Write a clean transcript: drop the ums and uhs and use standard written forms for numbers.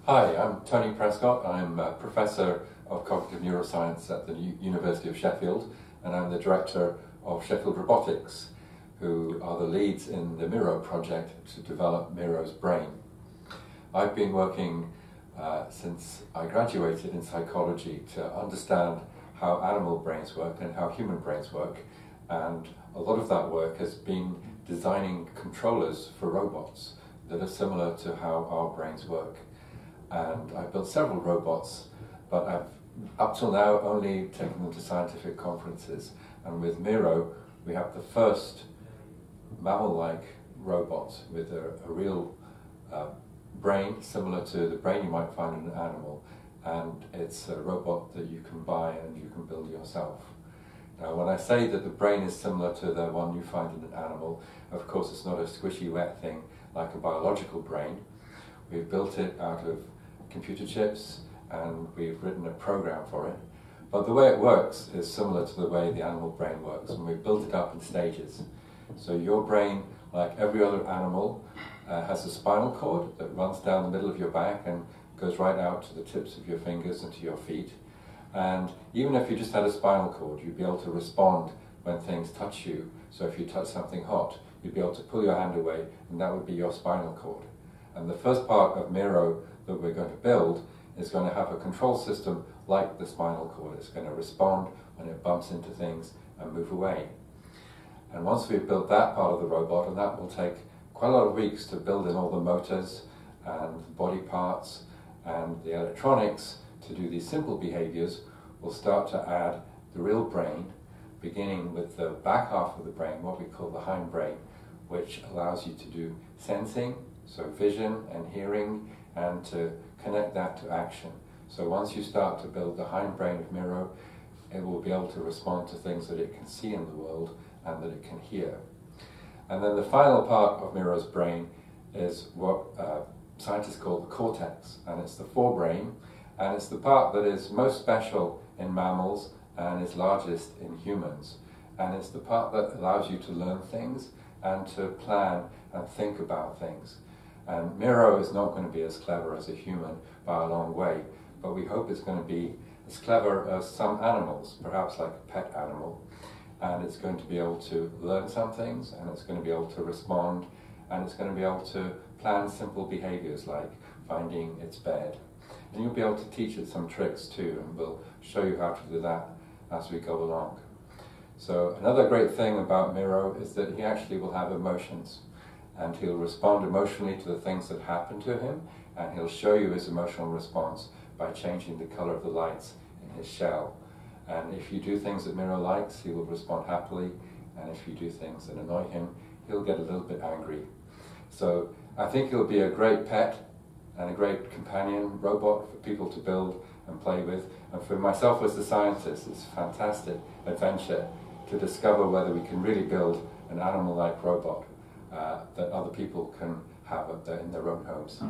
Hi, I'm Tony Prescott. I'm a Professor of Cognitive Neuroscience at the University of Sheffield, and I'm the Director of Sheffield Robotics, who are the leads in the Miro project to develop Miro's brain. I've been working since I graduated in psychology to understand how animal brains work and how human brains work, and a lot of that work has been designing controllers for robots that are similar to how our brains work. And I've built several robots, but I've up till now only taken them to scientific conferences. And with Miro, we have the first mammal-like robot with a real brain similar to the brain you might find in an animal, and it's a robot that you can buy and you can build yourself. Now, when I say that the brain is similar to the one you find in an animal, of course it's not a squishy wet thing like a biological brain. We've built it out of computer chips and we've written a program for it. But the way it works is similar to the way the animal brain works, and we've built it up in stages. So your brain, like every other animal, has a spinal cord that runs down the middle of your back and goes right out to the tips of your fingers and to your feet. And even if you just had a spinal cord, you'd be able to respond when things touch you. So if you touch something hot, you'd be able to pull your hand away, and that would be your spinal cord. And the first part of Miro that we're going to build is going to have a control system like the spinal cord. It's going to respond when it bumps into things and move away. And once we've built that part of the robot, and that will take quite a lot of weeks to build in all the motors and the body parts and the electronics to do these simple behaviors, we'll start to add the real brain, beginning with the back half of the brain, what we call the hind brain, which allows you to do sensing, so vision and hearing, and to connect that to action. So once you start to build the hind brain of Miro, it will be able to respond to things that it can see in the world and that it can hear. And then the final part of Miro's brain is what scientists call the cortex, and it's the forebrain, and it's the part that is most special in mammals and is largest in humans. And it's the part that allows you to learn things and to plan and think about things. And Miro is not going to be as clever as a human by a long way, but we hope it's going to be as clever as some animals, perhaps like a pet animal. And it's going to be able to learn some things, and it's going to be able to respond, and it's going to be able to plan simple behaviors like finding its bed. And you'll be able to teach it some tricks too, and we'll show you how to do that as we go along. So another great thing about Miro is that he actually will have emotions, and he'll respond emotionally to the things that happen to him, and he'll show you his emotional response by changing the color of the lights in his shell. And if you do things that Miro likes, he will respond happily, and if you do things that annoy him, he'll get a little bit angry. So I think he'll be a great pet and a great companion robot for people to build and play with. And for myself as a scientist, it's a fantastic adventure to discover whether we can really build an animal-like robot that other people can have in their own homes.